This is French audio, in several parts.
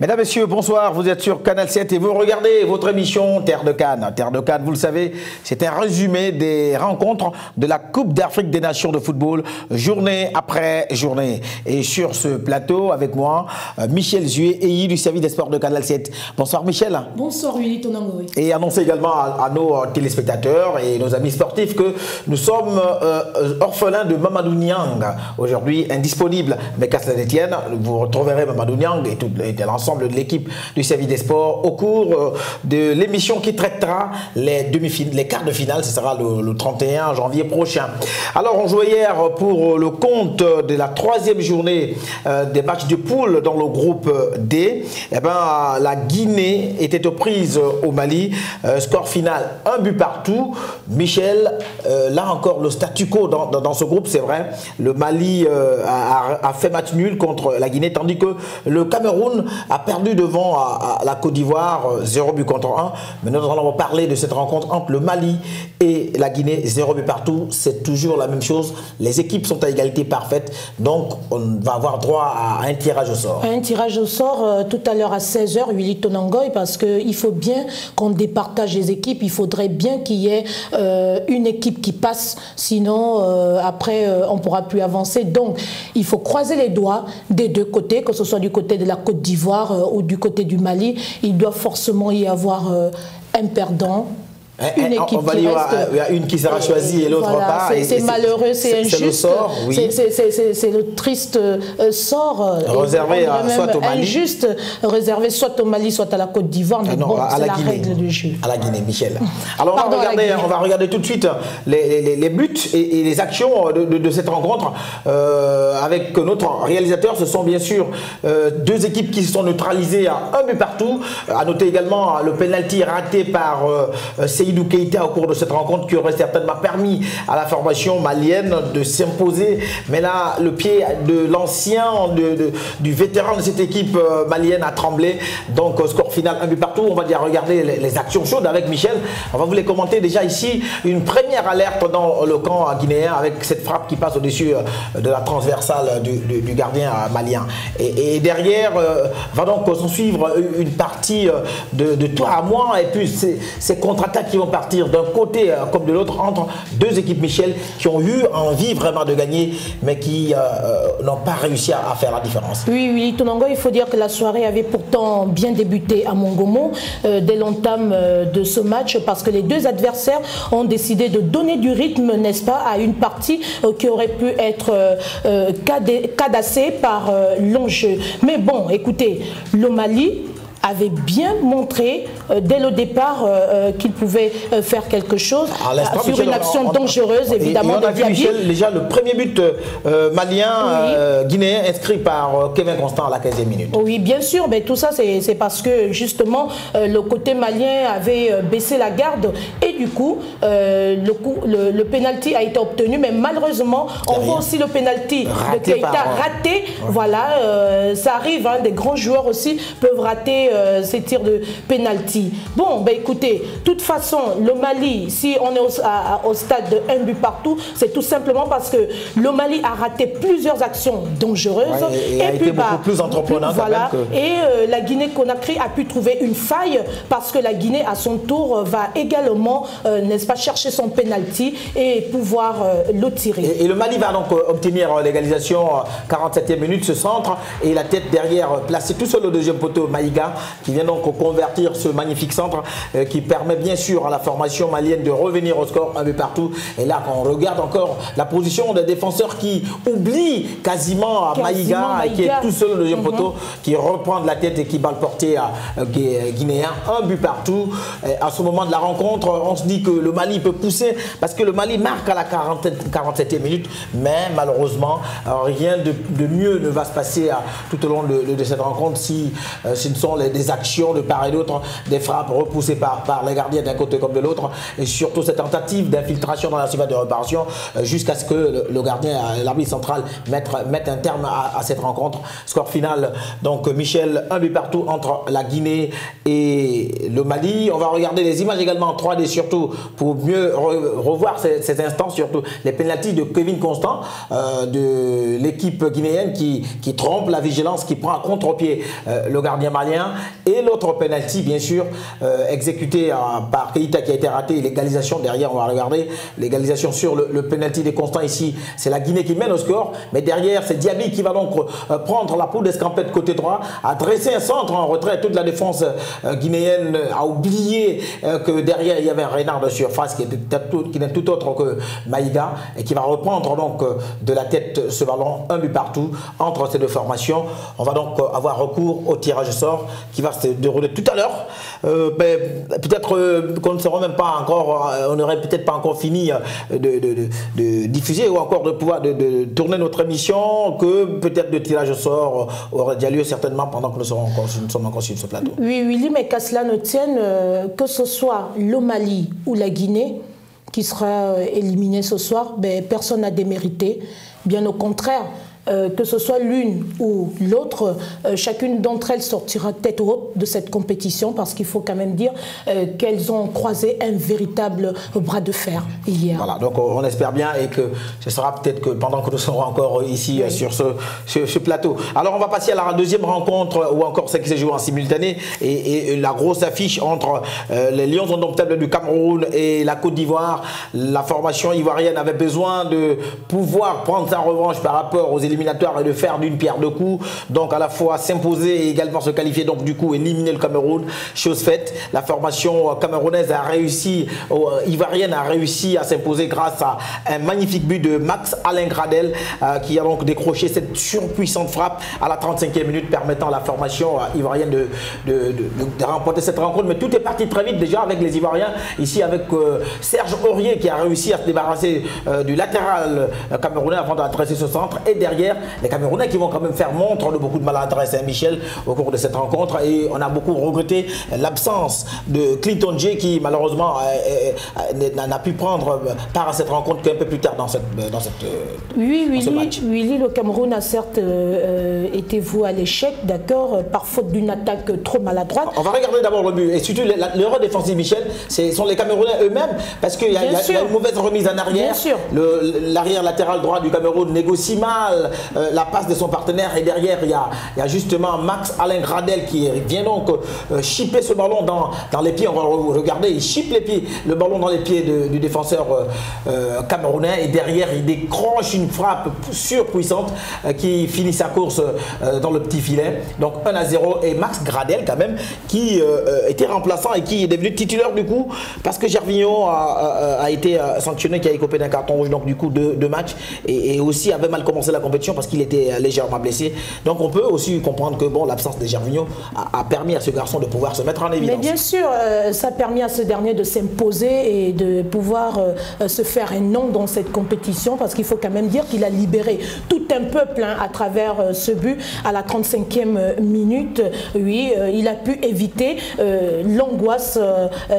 Mesdames, Messieurs, bonsoir. Vous êtes sur Canal 7 et vous regardez votre émission Terre de Cannes. Terre de Cannes, vous le savez, c'est un résumé des rencontres de la Coupe d'Afrique des Nations de football, journée après journée. Et sur ce plateau, avec moi, Michel Zué, EI du service des sports de Canal 7. Bonsoir Michel. Bonsoir Willy Tonangoy. Et annoncer également à nos téléspectateurs et nos amis sportifs que nous sommes orphelins de Mamadou Niang. Aujourd'hui indisponible, mais qu'à cela détienne, vous retrouverez Mamadou Niang et l'ensemble de l'équipe du service des sports au cours de l'émission qui traitera les quarts de finale. Ce sera le 31 janvier prochain. Alors on jouait hier pour le compte de la troisième journée des matchs de poule dans le groupe D. Eh ben, la Guinée était aux prises au Mali. Score final, 1 but partout. Michel, là encore le statu quo dans ce groupe, c'est vrai. Le Mali a fait match nul contre la Guinée, tandis que le Cameroun a perdu devant la Côte d'Ivoire 0 but contre 1. Mais nous allons parler de cette rencontre entre le Mali et la Guinée, 0 but partout. C'est toujours la même chose. Les équipes sont à égalité parfaite. Donc on va avoir droit à un tirage au sort. Un tirage au sort tout à l'heure à 16 h, Willy Tonangoy, parce qu'il faut bien qu'on départage les équipes. Il faudrait bien qu'il y ait une équipe qui passe. Sinon, après, on ne pourra plus avancer. Donc, il faut croiser les doigts des deux côtés, que ce soit du côté de la Côte d'Ivoire ou du côté du Mali. Il doit forcément y avoir un perdant. Une équipe qui reste, il y a une qui sera choisie et l'autre voilà, pas. C'est malheureux, c'est injuste. Oui. C'est le triste sort réservé soit au Mali. Injuste, réservé soit au Mali, soit à la Côte d'Ivoire. Mais bon, c'est la règle du jeu. À la Guinée, Michel. Alors on va regarder tout de suite les buts et les actions de cette rencontre avec notre réalisateur. Ce sont bien sûr deux équipes qui se sont neutralisées à 1 but partout. À noter également le penalty raté par Seydou Keita au cours de cette rencontre qui aurait certainement permis à la formation malienne de s'imposer. Mais là, le pied de l'ancien, du vétéran de cette équipe malienne a tremblé. Donc, score final, 1 but partout. On va dire regarder les actions chaudes avec Michel. On va vous les commenter déjà ici. Une première alerte dans le camp guinéen avec cette frappe qui passe au-dessus de la transversale du gardien malien. Et derrière, va donc s'en suivre une partie de toi à moi. Et puis, ces contre-attaques qui vont partir d'un côté comme de l'autre entre deux équipes, Michel, qui ont eu envie vraiment de gagner, mais qui n'ont pas réussi à faire la différence. Oui, oui, Tonango, il faut dire que la soirée avait pourtant bien débuté à Mongomo dès l'entame de ce match, parce que les deux adversaires ont décidé de donner du rythme, n'est-ce pas, à une partie qui aurait pu être cadassée par l'enjeu. Mais bon, écoutez, le Mali avait bien montré dès le départ qu'il pouvait faire quelque chose sur Michel, une action dangereuse, évidemment. Et on a vu, Michel, déjà le premier but malien, guinéen, inscrit par Kevin Constant à la 15e minute. Oui, bien sûr, mais tout ça, c'est parce que justement, le côté malien avait baissé la garde et du coup, le penalty a été obtenu, mais malheureusement, on voit aussi le penalty de Keita raté. Voilà, ça arrive, hein, des grands joueurs aussi peuvent rater ces tirs de penalty. Bon, ben écoutez, de toute façon, le Mali, si on est au stade de 1 but partout, c'est tout simplement parce que le Mali a raté plusieurs actions dangereuses. Ouais, et a été beaucoup plus entreprenant. Voilà, et la Guinée-Conakry a pu trouver une faille parce que la Guinée, à son tour, va également, n'est-ce pas, chercher son penalty et pouvoir le tirer. Et le Mali va donc obtenir l'égalisation 47e minute, ce centre, et la tête derrière placée tout seul au deuxième poteau, Maïga, qui vient donc convertir ce magnifique centre qui permet bien sûr à la formation malienne de revenir au score 1 but partout. Et là, quand on regarde encore la position des défenseurs qui oublient quasiment Maïga, qui est tout seul au deuxième poteau, qui reprend de la tête et qui bat le portier guinéen, 1 but partout. Et à ce moment de la rencontre, on se dit que le Mali peut pousser parce que le Mali marque à la 47e minute, mais malheureusement, rien de mieux ne va se passer tout au long de cette rencontre si ce ne sont des actions de part et d'autre, des frappes repoussées par les gardiens d'un côté comme de l'autre, et surtout cette tentative d'infiltration dans la surface de réparation jusqu'à ce que le gardien, l'arbitre central, mette un terme à cette rencontre. Score final, donc Michel, 1 but partout entre la Guinée et le Mali. On va regarder les images également en 3D sur surtout pour mieux revoir ces instants, surtout les pénaltys de Kevin Constant de l'équipe guinéenne qui trompe la vigilance, qui prend à contre-pied le gardien malien, et l'autre pénalty bien sûr exécuté par Keita qui a été raté, l'égalisation derrière, on va regarder l'égalisation sur le pénalty des Constant ici, c'est la Guinée qui mène au score, mais derrière c'est Diaby qui va donc prendre la poule d'escampette côté droit, a dressé un centre en retrait, toute la défense guinéenne a oublié que derrière il y avait un renard de surface qui n'est tout autre que Maïga et qui va reprendre donc de la tête ce ballon, un but partout entre ces deux formations. On va donc avoir recours au tirage au sort qui va se dérouler tout à l'heure. Peut-être qu'on ne sera même pas encore, on n'aurait peut-être pas encore fini de diffuser ou encore de pouvoir de tourner notre émission, que peut-être le tirage au sort aurait déjà lieu certainement pendant que nous sommes encore sur ce plateau. Oui, Willy, mais qu'à cela ne tienne, que ce soit le Mali ou la Guinée qui sera éliminé ce soir, ben, personne n'a démérité. Bien au contraire, que ce soit l'une ou l'autre, chacune d'entre elles sortira tête haute de cette compétition, parce qu'il faut quand même dire qu'elles ont croisé un véritable bras de fer hier. Voilà, donc on espère bien, et que ce sera peut-être que pendant que nous serons encore ici sur ce plateau. Alors on va passer à la deuxième rencontre, ou encore celle qui s'est jouée en simultané, et la grosse affiche entre les Lions indomptables du Cameroun et la Côte d'Ivoire. La formation ivoirienne avait besoin de pouvoir prendre sa revanche par rapport aux éliminatoires et de faire d'une pierre deux coups, donc à la fois s'imposer et également se qualifier, donc du coup éliminer le Cameroun. Chose faite, la formation camerounaise a réussi, ivoirienne a réussi à s'imposer grâce à un magnifique but de Max Alain Gradel qui a donc décroché cette surpuissante frappe à la 35e minute, permettant à la formation ivoirienne de remporter cette rencontre. Mais tout est parti très vite déjà avec les Ivoiriens, ici avec Serge Aurier qui a réussi à se débarrasser du latéral camerounais avant d'adresser ce centre, et derrière les Camerounais qui vont quand même faire montre de beaucoup de maladresse à Saint-Michel au cours de cette rencontre. Et on a beaucoup regretté l'absence de Clinton J qui malheureusement n'a pu prendre part à cette rencontre qu'un peu plus tard dans ce match. Oui, le Cameroun a certes été voué à l'échec, d'accord, par faute d'une attaque trop maladroite. On va regarder d'abord le but, et surtout l'erreur défensive, Michel, ce sont les Camerounais eux-mêmes, parce qu'il y a une mauvaise remise en arrière. L'arrière latéral droit du Cameroun négocie mal la passe de son partenaire, et derrière il y a justement Max Alain Gradel qui vient donc chipper ce ballon dans les pieds. On va regarder, il chippe le ballon dans les pieds du défenseur camerounais, et derrière il décroche une frappe surpuissante qui finit sa course dans le petit filet. Donc 1-0, et Max Gradel quand même qui était remplaçant et qui est devenu titulaire du coup, parce que Gervinho a été sanctionné, qui a écopé d'un carton rouge, donc du coup deux matchs, et aussi avait mal commencé la compétition parce qu'il était légèrement blessé. Donc on peut aussi comprendre que bon, l'absence de Gervinho a permis à ce garçon de pouvoir se mettre en évidence. Mais bien sûr, ça a permis à ce dernier de s'imposer et de pouvoir se faire un nom dans cette compétition, parce qu'il faut quand même dire qu'il a libéré tout un peuple à travers ce but à la 35e minute. Oui, il a pu éviter l'angoisse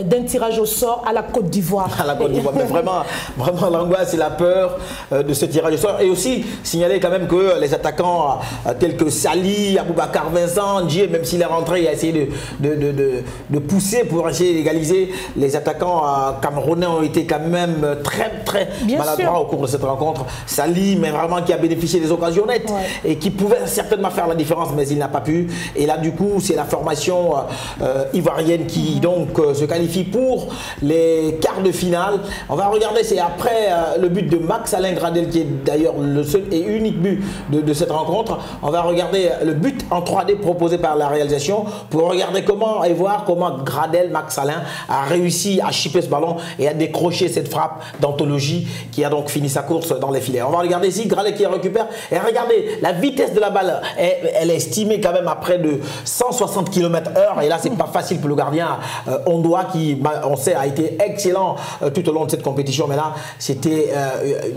d'un tirage au sort à la Côte d'Ivoire. À la Côte d'Ivoire, mais vraiment l'angoisse et la peur de ce tirage au sort. Et aussi signaler quand même que les attaquants tels que Sali, Aboubacar Vincent, Ndié, même s'il est rentré, il a essayé de pousser pour essayer d'égaliser. Les attaquants camerounais ont été quand même très maladroits au cours de cette rencontre. Sali, mais vraiment qui a bénéficié des occasions nettes, et qui pouvait certainement faire la différence, mais il n'a pas pu. Et là du coup c'est la formation ivoirienne qui donc se qualifie pour les quarts de finale. On va regarder, c'est après le but de Max Alain Gradel, qui est d'ailleurs le seul et unique but de cette rencontre. On va regarder le but en 3D proposé par la réalisation pour regarder comment et voir comment Gradel, Max Alain, a réussi à chipper ce ballon et à décrocher cette frappe d'anthologie qui a donc fini sa course dans les filets. On va regarder ici Gradel qui récupère, et regardez la vitesse de la balle, elle est estimée quand même à près de 160 km/h, et là c'est pas facile pour le gardien Ondoa qui, on sait, a été excellent tout au long de cette compétition, mais là c'était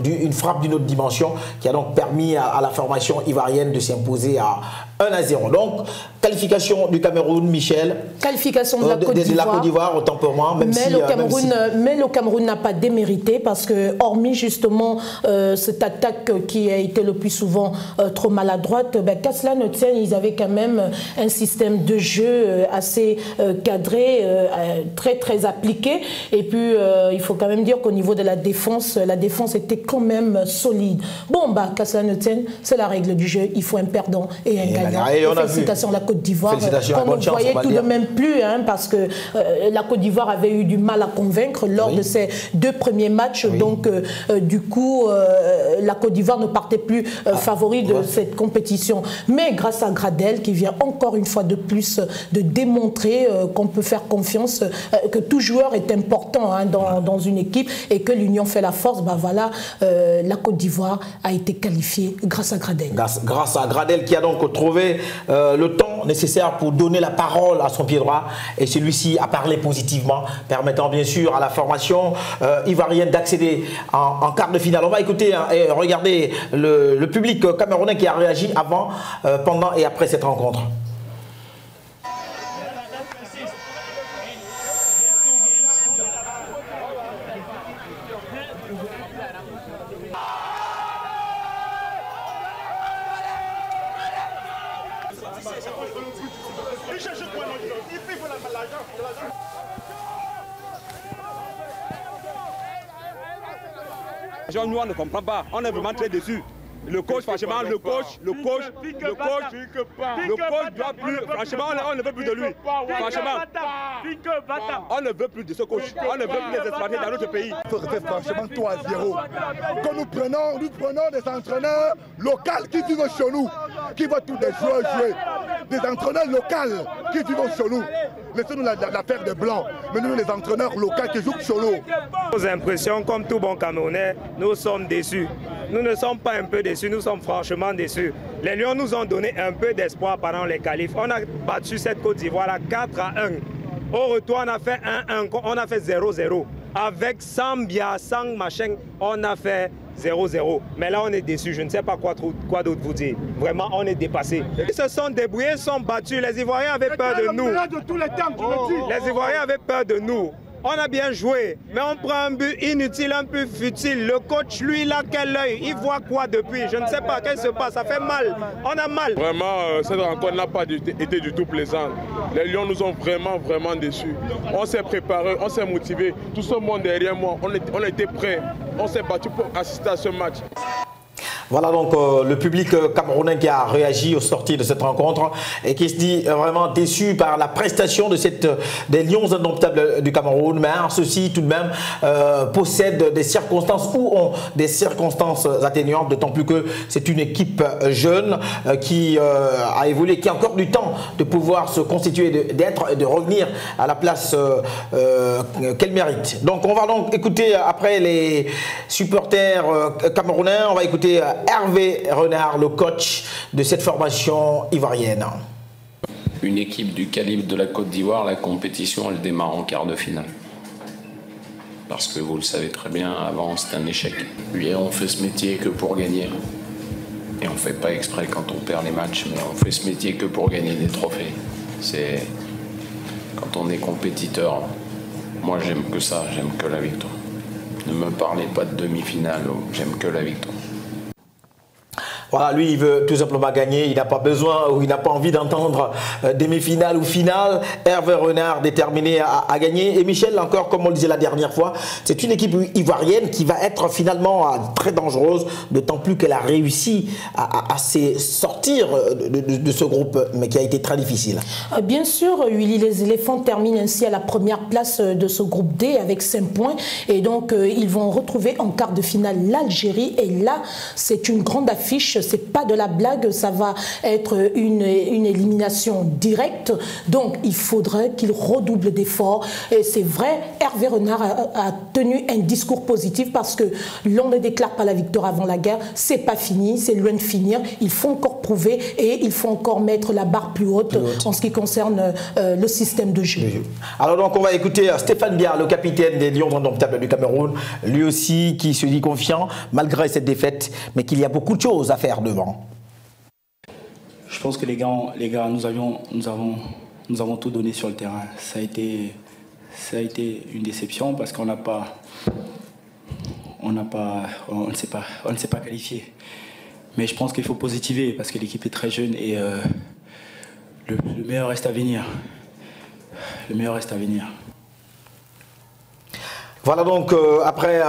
une frappe d'une autre dimension qui a donc permis permis à la formation ivoirienne de s'imposer à 1-0. Donc, qualification du Cameroun, Michel. Qualification de la Côte d'Ivoire. De la Côte d'Ivoire, autant pour moi. Mais le Cameroun n'a pas démérité parce que, hormis justement cette attaque qui a été le plus souvent trop maladroite, qu'à cela ne tienne, ils avaient quand même un système de jeu assez cadré, très appliqué. Et puis, il faut quand même dire qu'au niveau de la défense était quand même solide. Bon, qu'à cela ne tienne, c'est la règle du jeu. Il faut un perdant et un gagnant. Félicitations à la Côte d'Ivoire. On ne voyait tout de même plus, parce que la Côte d'Ivoire avait eu du mal à convaincre lors de ses 2 premiers matchs. Donc, du coup, la Côte d'Ivoire ne partait plus favori de cette compétition. Mais grâce à Gradel, qui vient encore une fois de plus de démontrer qu'on peut faire confiance, que tout joueur est important dans une équipe et que l'union fait la force, voilà, la Côte d'Ivoire a été qualifiée grâce à Gradel. Grâce à Gradel qui a donc trouvé le temps nécessaire pour donner la parole à son pied droit et celui-ci a parlé positivement, permettant bien sûr à la formation ivoirienne d'accéder en quart de finale. On va écouter et regarder le public camerounais qui a réagi avant, pendant et après cette rencontre. Nous, on ne comprend pas, on est vraiment très déçus. Le coach, franchement, le coach doit plus, franchement, on ne veut plus de lui. Franchement, on ne veut plus de ce coach. On ne veut plus les exploiter dans notre pays. Il faut rester franchement 3-0. Quand nous prenons des entraîneurs locaux qui vivent chez nous, qui voient tous des joueurs jouer. Des entraîneurs locaux qui vivent chez nous. Laissez-nous l'affaire des Blancs. Mais nous, les entraîneurs locaux qui jouent chez nous. Nos impressions, comme tout bon Camerounais, nous sommes déçus. Nous ne sommes pas un peu déçus, nous sommes franchement déçus. Les Lions nous ont donné un peu d'espoir pendant les qualifs. On a battu cette Côte d'Ivoire à 4-1. Au retour, on a fait 1-1, on a fait 0-0. Avec Sambia, Sang machin, on a fait 0-0. Mais là, on est déçus. Je ne sais pas quoi d'autre vous dire. Vraiment, on est dépassés. Ils se sont débrouillés, sont battus. Les Ivoiriens avaient peur de nous. Les Ivoiriens avaient peur de nous. On a bien joué, mais on prend un but inutile, un but futile. Le coach, lui, il a quel œil? Il voit quoi depuis? Je ne sais pas, qu'est-ce qui se passe? Ça fait mal. On a mal. Vraiment, cette rencontre n'a pas été du tout plaisante. Les Lions nous ont vraiment déçus. On s'est préparé, on s'est motivé. Tout ce monde derrière moi, on était prêts. On s'est battu pour assister à ce match. Voilà donc le public camerounais qui a réagi aux sorties de cette rencontre et qui se dit vraiment déçu par la prestation des Lions indomptables du Cameroun. Mais ceux-ci tout de même possèdent des circonstances ou ont des circonstances atténuantes, d'autant plus que c'est une équipe jeune qui a évolué, qui a encore du temps de pouvoir se constituer, d'être et de revenir à la place qu'elle mérite. Donc on va donc écouter après les supporters camerounais, on va écouter Hervé Renard, le coach de cette formation ivoirienne. Une équipe du calibre de la Côte d'Ivoire, la compétition, elle démarre en quart de finale. Parce que vous le savez très bien, avant c'est un échec. Puis on fait ce métier que pour gagner. Et on ne fait pas exprès quand on perd les matchs, mais on fait ce métier que pour gagner des trophées. C'est quand on est compétiteur, moi j'aime que ça, j'aime que la victoire. Ne me parlez pas de demi-finale, j'aime que la victoire. Voilà, lui, il veut tout simplement gagner. Il n'a pas besoin ou il n'a pas envie d'entendre demi-finale ou finale. Hervé Renard déterminé à gagner. Et Michel, encore, comme on le disait la dernière fois, c'est une équipe ivoirienne qui va être finalement très dangereuse, d'autant plus qu'elle a réussi à sortir de ce groupe, mais qui a été très difficile. Bien sûr, Willy, les éléphants terminent ainsi à la première place de ce groupe D avec 5 points. Et donc, ils vont retrouver en quart de finale l'Algérie. Et là, c'est une grande affiche. C'est pas de la blague, ça va être une élimination directe. Donc, il faudrait qu'il redouble d'efforts. Et c'est vrai, Hervé Renard a tenu un discours positif parce que l'on ne déclare pas la victoire avant la guerre. C'est pas fini, c'est loin de finir. Il faut encore prouver et il faut encore mettre la barre plus haute en ce qui concerne le système de jeu. Alors donc, on va écouter Stéphane Biard, le capitaine des Lions indomptables du Cameroun, lui aussi qui se dit confiant malgré cette défaite, mais qu'il y a beaucoup de choses à faire faire devant? Je pense que les gars, nous avons tout donné sur le terrain. Ça a été une déception parce qu'on ne s'est pas qualifié. Mais je pense qu'il faut positiver parce que l'équipe est très jeune et le meilleur reste à venir. Le meilleur reste à venir. Voilà donc, après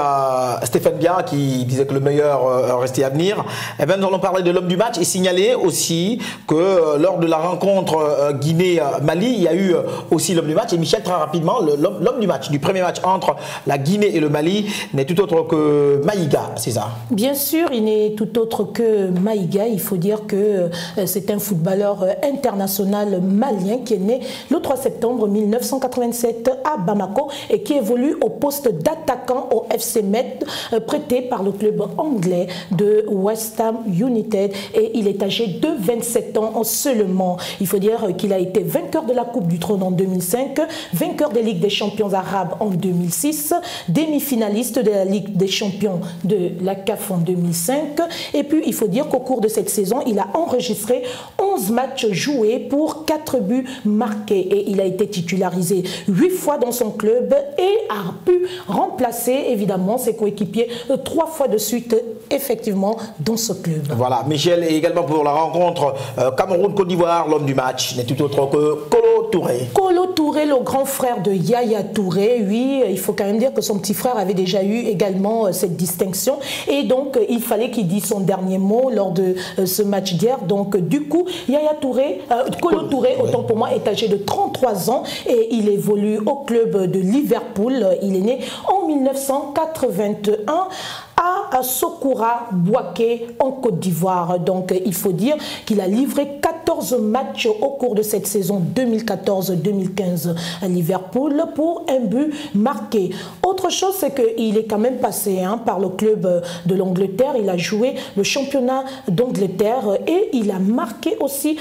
Stéphane Bia qui disait que le meilleur restait à venir, eh bien, nous allons parler de l'homme du match et signaler aussi que lors de la rencontre Guinée-Mali, il y a eu aussi l'homme du match. Et Michel, très rapidement, l'homme du match, du premier match entre la Guinée et le Mali, n'est tout autre que Maïga, c'est ça? Bien sûr, il n'est tout autre que Maïga. Il faut dire que c'est un footballeur international malien qui est né le 3 septembre 1987 à Bamako et qui évolue au poste d'attaquant au FC Metz, prêté par le club anglais de West Ham United, et il est âgé de 27 ans seulement. Il faut dire qu'il a été vainqueur de la Coupe du Trône en 2005, vainqueur des Ligues des Champions arabes en 2006, demi-finaliste de la Ligue des Champions de la CAF en 2005, et puis il faut dire qu'au cours de cette saison, il a enregistré 11 matchs joués pour 4 buts marqués, et il a été titularisé 8 fois dans son club et a pu remplacer évidemment ses coéquipiers 3 fois de suite effectivement dans ce club. Voilà, Michel, et également pour la rencontre Cameroun-Côte d'Ivoire, l'homme du match n'est tout autre que Kolo Touré. Kolo Touré, le grand frère de Yaya Touré, oui, il faut quand même dire que son petit frère avait déjà eu également cette distinction, et donc il fallait qu'il dise son dernier mot lors de ce match d'hier. Donc du coup, Yaya Touré, Kolo Touré, autant pour moi, est âgé de 33 ans et il évolue au club de Liverpool. Il est né en 1981 à Sokoura Bouaké en Côte d'Ivoire. Donc il faut dire qu'il a livré 14 matchs au cours de cette saison 2014-2015 à Liverpool pour un but marqué. Autre chose, c'est qu'il est quand même passé par le club de l'Angleterre. Il a joué le championnat d'Angleterre et il a marqué aussi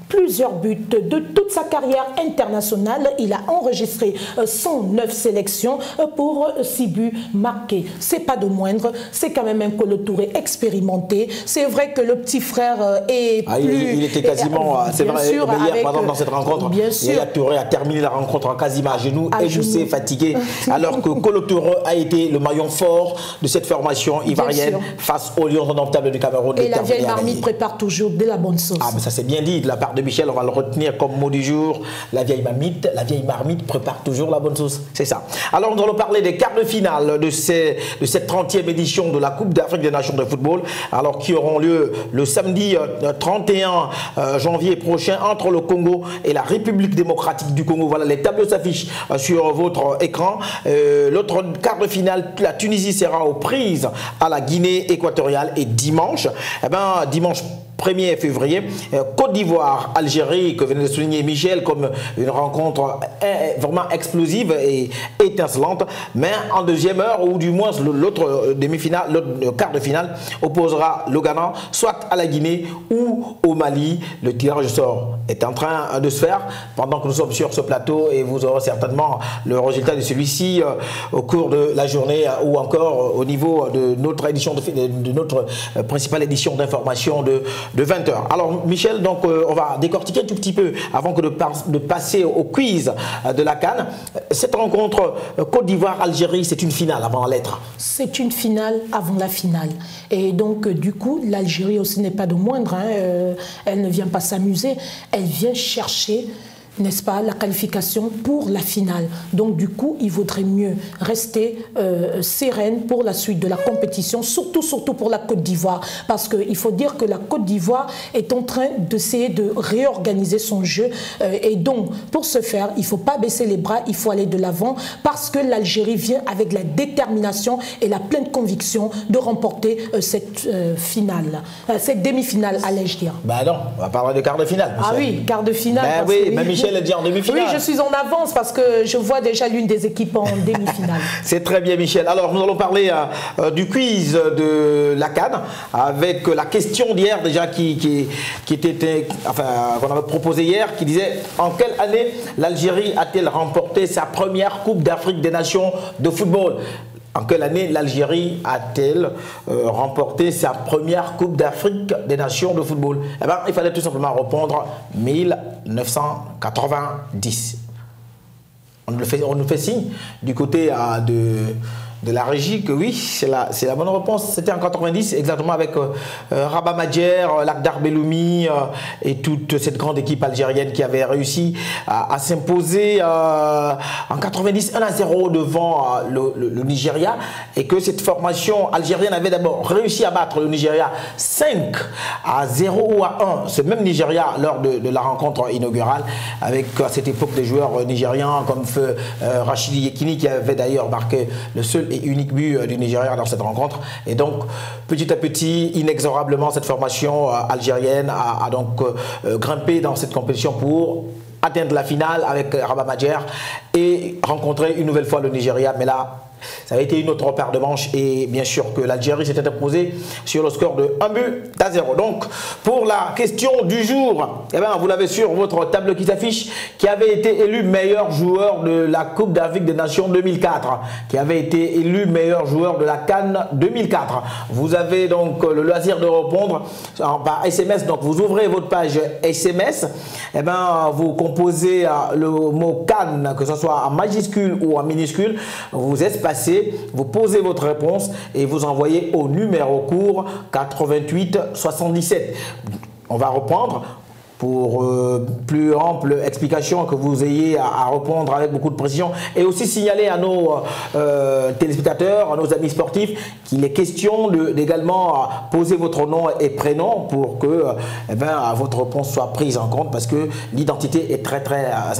plusieurs buts de toute sa carrière internationale. Il a enregistré 109 sélections pour 6 buts marqués. C'est pas de moindre, c'est quand même un Kolo Touré expérimenté. C'est vrai que le petit frère est plus... Il était quasiment, c'est vrai, sûr, meilleur par exemple dans cette rencontre. Bien sûr. Yaya Touré a terminé la rencontre en quasiment à genoux, éjoussé, fatigué, alors que Kolo Touré a été le maillon fort de cette formation ivoirienne face aux Lions indomptables du Cameroun. Et la vieille marmite prépare toujours de la bonne sauce. Ah, mais ça c'est bien dit de la part de Michel, on va le retenir comme mot du jour. La vieille marmite prépare toujours la bonne sauce. C'est ça. Alors nous allons parler des quarts de finale de cette 30e édition de la Coupe d'Afrique des Nations de football, alors qui auront lieu le samedi 31 janvier prochain entre le Congo et la République démocratique du Congo. Voilà, les tableaux s'affichent sur votre écran. L'autre quart de finale, la Tunisie sera aux prises à la Guinée équatoriale, et dimanche, dimanche 1er février, Côte d'Ivoire, Algérie, que venait de souligner Michel comme une rencontre vraiment explosive et étincelante, mais en deuxième heure, ou du moins l'autre demi-finale, l'autre quart de finale opposera le Ghana soit à la Guinée ou au Mali. Le tirage au sort est en train de se faire pendant que nous sommes sur ce plateau, et vous aurez certainement le résultat de celui-ci au cours de la journée ou encore au niveau de notre édition de notre principale édition d'information de 20h. Alors Michel, donc on va décortiquer un tout petit peu avant que de passer au quiz de la CAN. Cette rencontre Côte d'Ivoire-Algérie, c'est une finale avant la lettre. C'est une finale avant la finale. Et donc du coup, l'Algérie aussi n'est pas de moindre. Elle ne vient pas s'amuser, elle vient chercher, n'est-ce pas, la qualification pour la finale. Donc du coup, il vaudrait mieux rester sereine pour la suite de la compétition, surtout pour la Côte d'Ivoire, parce qu'il faut dire que la Côte d'Ivoire est en train d'essayer de réorganiser son jeu, et donc pour ce faire, il ne faut pas baisser les bras, il faut aller de l'avant, parce que l'Algérie vient avec la détermination et la pleine conviction de remporter cette finale, cette demi-finale, allais-je dire. Ben non, on va parler de quart de finale. Michel. Ah oui, quart de finale. Ben oui, mais Michel a dit en demi-finale. Oui, je suis en avance parce que je vois déjà l'une des équipes en demi-finale. C'est très bien, Michel. Alors, nous allons parler du quiz de la CAN avec la question d'hier déjà qui était, enfin, qu'on avait proposée hier, qui disait: en quelle année l'Algérie a-t-elle remporté sa première Coupe d'Afrique des Nations de football? en quelle année l'Algérie a-t-elle remporté sa première Coupe d'Afrique des Nations de football? Eh bien, il fallait tout simplement répondre 1990. On nous fait signe du côté de la régie que oui, c'est la bonne réponse. C'était en 90, exactement, avec Rabat Madjer, Lakhdar Belloumi et toute cette grande équipe algérienne qui avait réussi à s'imposer en 90 1-0 devant le Nigeria, et que cette formation algérienne avait d'abord réussi à battre le Nigeria 5-0 ou à 1. Ce même Nigeria lors de la rencontre inaugurale, avec à cette époque des joueurs nigérians comme Rachidi Yekini, qui avait d'ailleurs marqué le seul et unique but du Nigeria dans cette rencontre. Et donc, petit à petit, inexorablement, cette formation algérienne a donc grimpé dans cette compétition pour atteindre la finale avec Rabat Madjer et rencontrer une nouvelle fois le Nigeria. Mais là, ça a été une autre paire de manches, et bien sûr que l'Algérie s'était imposée sur le score de 1-0. Donc, pour la question du jour, eh bien, vous l'avez sur votre table qui s'affiche, qui avait été élu meilleur joueur de la Coupe d'Afrique des Nations 2004, qui avait été élu meilleur joueur de la CAN 2004. Vous avez donc le loisir de répondre par SMS. Donc, vous ouvrez votre page SMS, eh bien, vous composez le mot CAN, que ce soit en majuscule ou en minuscule, vous espacez, vous posez votre réponse et vous envoyez au numéro court 88 77. On va reprendre pour plus ample explication, que vous ayez à répondre avec beaucoup de précision, et aussi signaler à nos téléspectateurs, à nos amis sportifs, qu'il est question d'également poser votre nom et prénom pour que votre réponse soit prise en compte, parce que l'identité est très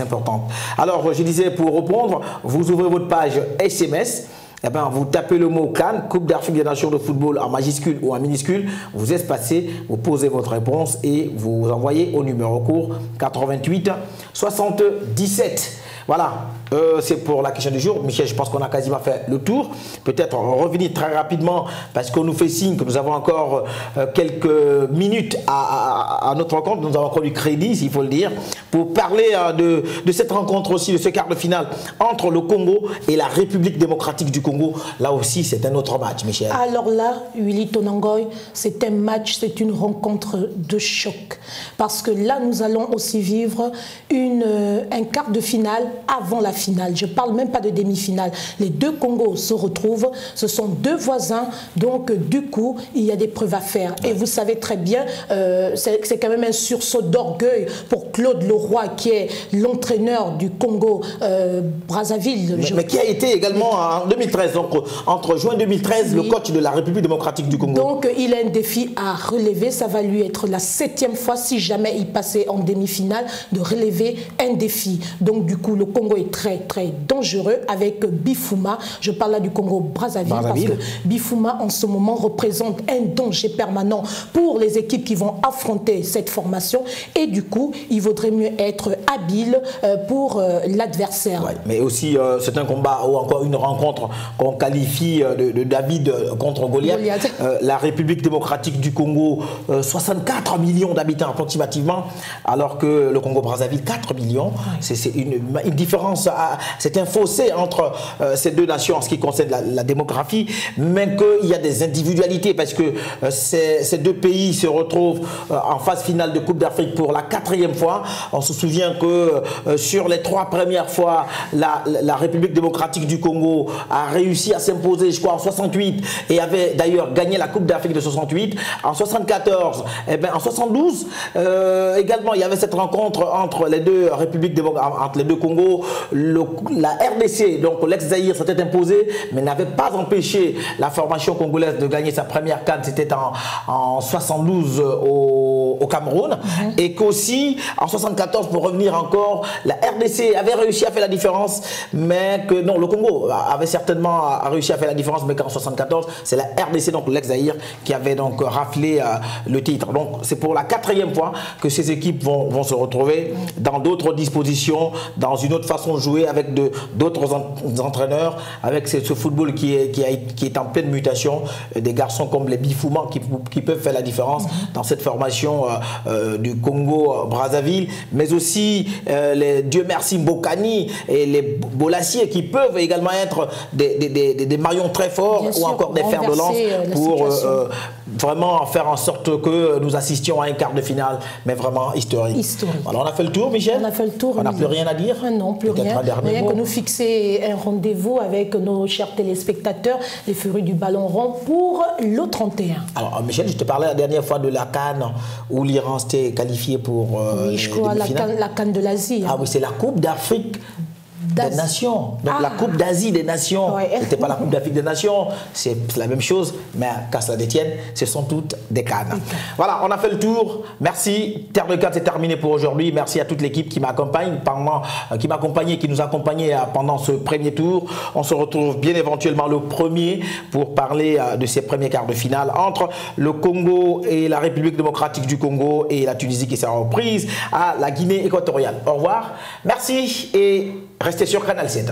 importante. Alors, je disais, pour répondre, vous ouvrez votre page SMS. Eh bien, vous tapez le mot CAN, Coupe d'Afrique des Nations de football, en majuscule ou en minuscule, vous espacez, vous posez votre réponse et vous envoyez au numéro court 88 77. Voilà, c'est pour la question du jour. Michel, je pense qu'on a quasiment fait le tour. Peut-être revenir très rapidement, parce qu'on nous fait signe que nous avons encore quelques minutes à notre rencontre. Nous avons encore du crédit, s'il faut le dire, pour parler de cette rencontre aussi, de ce quart de finale entre le Congo et la République démocratique du Congo. Là aussi, c'est un autre match, Michel. Alors là, Willy Tonangoy, c'est un match, c'est une rencontre de choc. Parce que là, nous allons aussi vivre un quart de finale avant la finale. Je ne parle même pas de demi-finale. Les deux Congos se retrouvent. Ce sont deux voisins. Donc, du coup, il y a des preuves à faire. Et vous savez très bien, c'est quand même un sursaut d'orgueil pour Claude Leroy, qui est l'entraîneur du Congo Brazzaville. Mais qui a été également en 2013, donc entre juin 2013, oui, le coach de la République démocratique du Congo. Donc, il a un défi à relever. Ça va lui être la 7e fois, si jamais il passait en demi-finale, de relever un défi. Donc, du coup, le Congo est très dangereux avec Bifouma. Je parle là du Congo Brazzaville, parce que Bifouma en ce moment représente un danger permanent pour les équipes qui vont affronter cette formation, et du coup il vaudrait mieux être habile pour l'adversaire. Ouais, mais aussi c'est un combat ou encore une rencontre qu'on qualifie de David contre Goliath. La République démocratique du Congo, 64 millions d'habitants approximativement, alors que le Congo Brazzaville 4 millions. Ouais. C'est une différence, c'est un fossé entre ces deux nations en ce qui concerne la démographie, mais qu'il y a des individualités, parce que ces deux pays se retrouvent en phase finale de Coupe d'Afrique pour la 4e fois. On se souvient que sur les 3 premières fois, la République démocratique du Congo a réussi à s'imposer, je crois, en 68, et avait d'ailleurs gagné la Coupe d'Afrique de 68. En 74, et bien en 72, également, il y avait cette rencontre entre les deux républiques démocratiques, entre les deux Congos. La RDC, donc l'ex-Zaïre, s'était imposée, mais n'avait pas empêché la formation congolaise de gagner sa première CAN. C'était en 72 au Cameroun. Et qu'aussi, en 74, pour revenir encore, la RDC avait réussi à faire la différence, mais que non, le Congo avait certainement réussi à faire la différence, mais qu'en 74, c'est la RDC, donc l'ex-Zaïre, qui avait donc raflé le titre. Donc c'est pour la 4e fois que ces équipes vont se retrouver dans d'autres dispositions, dans une autre façon de jouer. jouer avec d'autres entraîneurs, avec ce football qui est en pleine mutation, des garçons comme les Bifoumans qui peuvent faire la différence dans cette formation du Congo-Brazzaville, mais aussi les Dieu merci Mbokani et les Bolassier qui peuvent également être des maillons très forts ou encore des fers de lance pour vraiment faire en sorte que nous assistions à un quart de finale, mais vraiment historique. Voilà, on a fait le tour, Michel. On a fait le tour. On n'a plus rien à dire. Non, plus rien. Rien que nous fixer un rendez-vous avec nos chers téléspectateurs, les férus du ballon rond pour le 31. Alors, Michel, je te parlais la dernière fois de la CAN où l'Iran s'était qualifié pour oui, je crois la CAN de l'Asie. Ah oui, c'est la Coupe d'Afrique des Nations. Donc la Coupe d'Asie des Nations. Ouais. Ce n'était pas la Coupe d'Afrique des Nations. C'est la même chose, mais qu'à cela détienne, ce sont toutes des cannes. Voilà, on a fait le tour. Merci. Terre de Cannes, c'est terminé pour aujourd'hui. Merci à toute l'équipe qui m'accompagne, qui nous accompagnait pendant ce premier tour. On se retrouve bien éventuellement le premier pour parler de ces premiers quarts de finale entre le Congo et la République démocratique du Congo et la Tunisie qui sera reprise à la Guinée équatoriale. Au revoir. Merci et restez sur Canal 7.